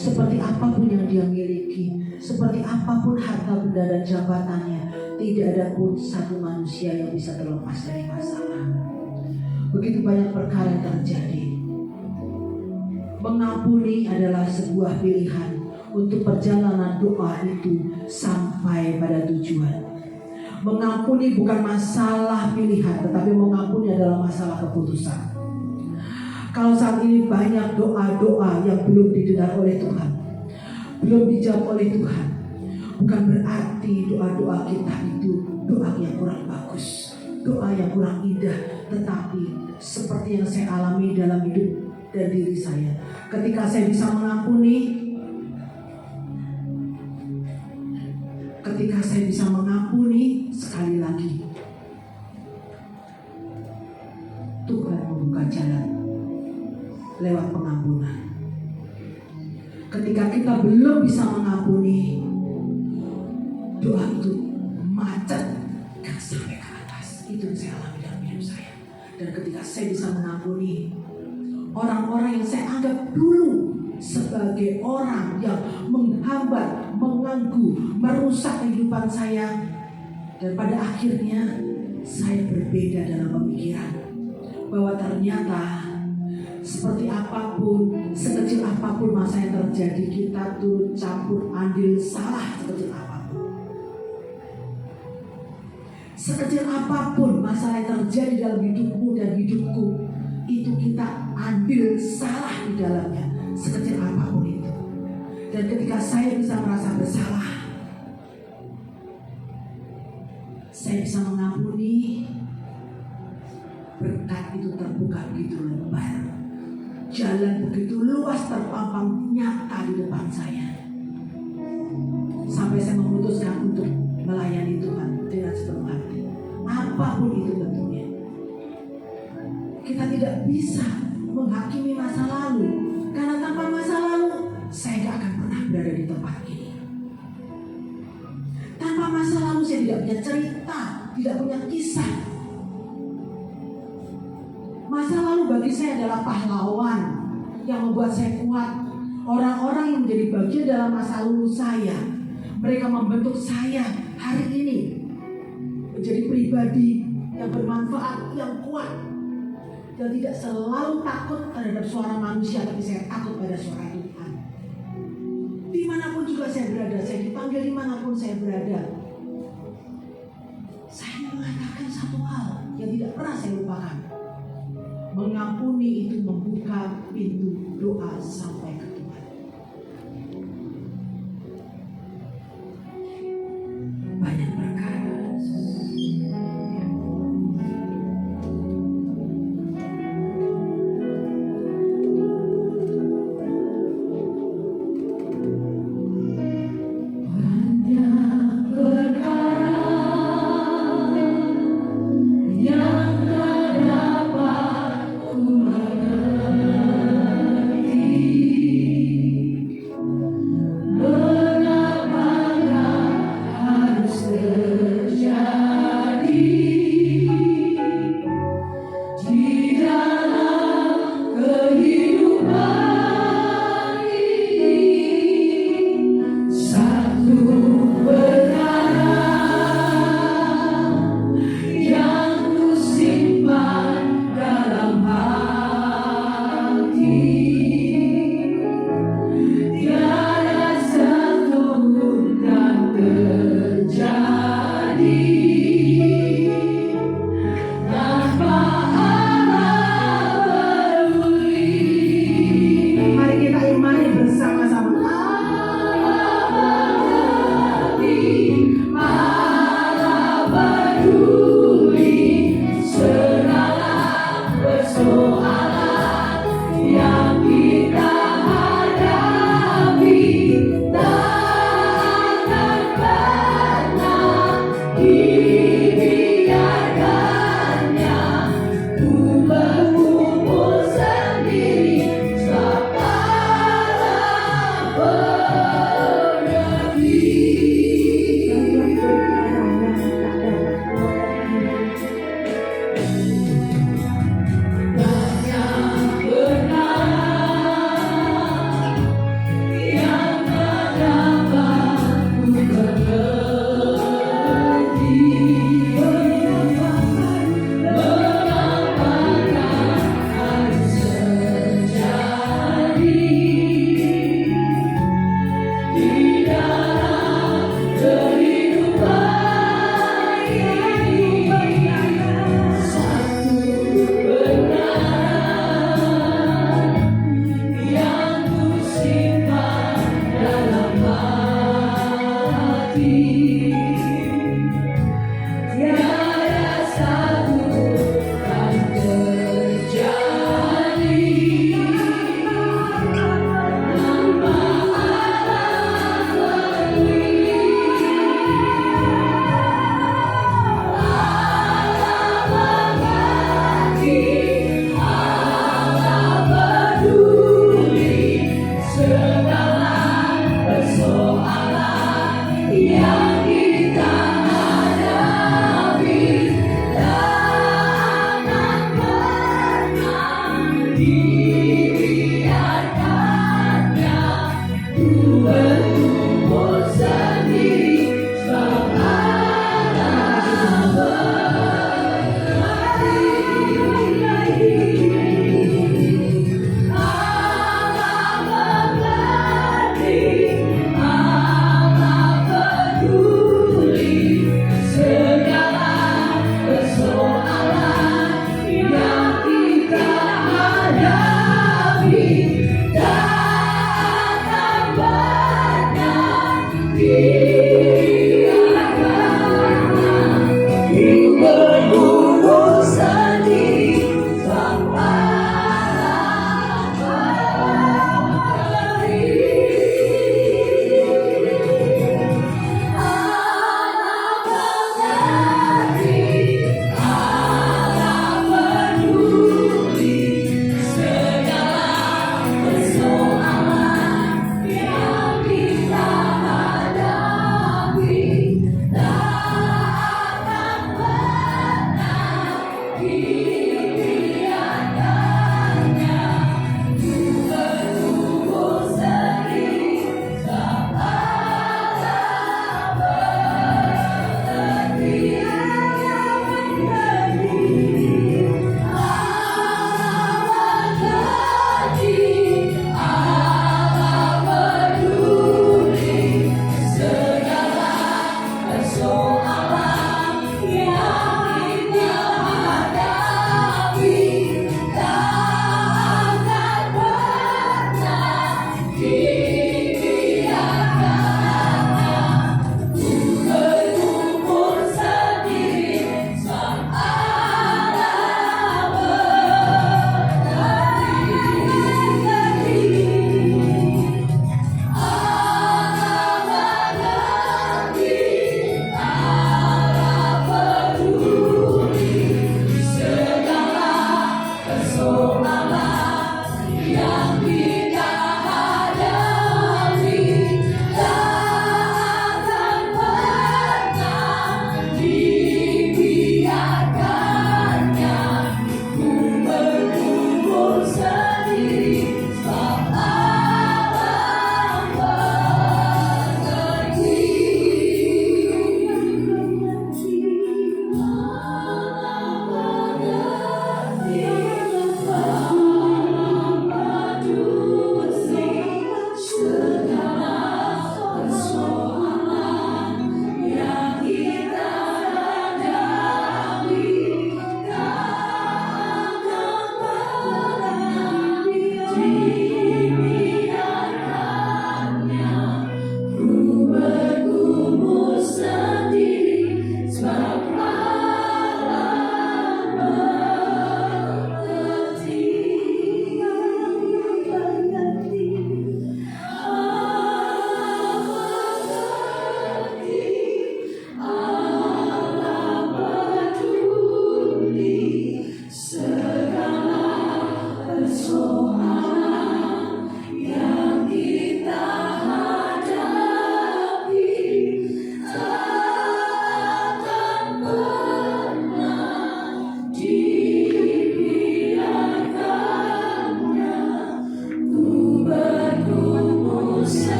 seperti apapun yang dia miliki, seperti apapun harta benda dan jabatannya, tidak ada pun satu manusia yang bisa terlepas dari masalah. Begitu banyak perkara yang terjadi. Mengampuni adalah sebuah pilihan untuk perjalanan doa itu sampai pada tujuan. Mengampuni bukan masalah pilihan, tetapi mengampuni adalah masalah keputusan. Kalau saat ini banyak doa-doa yang belum didengar oleh Tuhan, belum dijawab oleh Tuhan, bukan berarti doa-doa kita itu doa yang kurang bagus, doa yang kurang indah. Tetapi seperti yang saya alami dalam hidup dan diri saya, ketika saya bisa mengampuni, sekali lagi Tuhan membuka jalan lewat pengampunan. Ketika kita belum bisa mengampuni, doa itu macet gak sampai ke atas. Itu yang saya alami dalam hidup saya. Dan ketika saya bisa mengampuni orang-orang yang saya anggap dulu sebagai orang yang menghambat, mengganggu, merusak kehidupan saya, dan pada akhirnya saya berbeda dalam pemikiran bahwa ternyata seperti apapun, sekecil apapun masa yang terjadi, kita turut campur andil salah sekecil apapun. Sekecil apapun masalah yang terjadi dalam hidupmu dan hidupku, itu kita ambil salah di dalamnya, sekecil apapun itu. Dan ketika saya bisa merasa bersalah, saya bisa mengampuni, berkat itu terbuka begitu lebar. Jalan begitu luas terpampang nyata di depan saya. Sampai saya memutuskan untuk melayani Tuhan dengan sepenuh hati. Apapun itu bentuknya. Kita tidak bisa menghakimi masa lalu. Karena tanpa masa lalu, saya tidak akan pernah berada di tempat ini. Tanpa masa lalu saya tidak punya cerita, tidak punya kisah. Masa lalu bagi saya adalah pahlawan yang membuat saya kuat. Orang-orang yang menjadi bagian dalam masa lalu saya, mereka membentuk saya hari ini menjadi pribadi yang bermanfaat, yang kuat, dan tidak selalu takut terhadap suara manusia, tapi saya takut pada suara Tuhan. Dimanapun juga saya berada, saya dipanggil dimanapun saya berada, saya mengatakan satu hal yang tidak pernah saya lupakan. Mengampuni itu membuka pintu doa sampai ke Tuhan. Banyak perkara. Di dalam